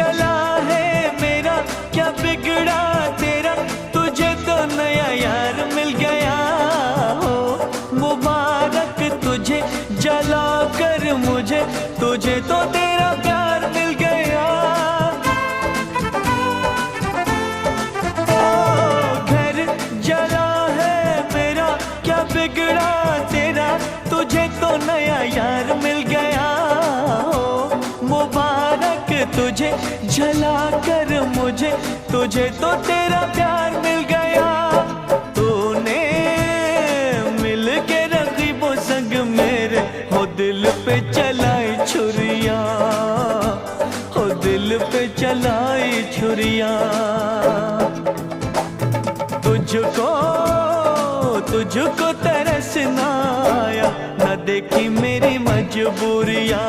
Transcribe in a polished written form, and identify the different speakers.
Speaker 1: चला है मेरा, क्या बिगड़ा तेरा, तुझे तो नया यार मिल गया हो। मुबारक तुझे जला कर मुझे, तुझे तो तेरा प्यार मिल गया। ओ घर जला है मेरा, क्या बिगड़ा तेरा, तुझे तो नया यार मिल गया हो। मुबारक तुझे जला कर मुझे, तुझे तो तेरा प्यार मिल गया। तूने मिल के रकीबों संग मेरे, हो दिल पे चलाई छुरिया, हो दिल पे चलाई छुरिया। तुझको तुझको तरस ना आया, न देखी मेरी मजबूरियां।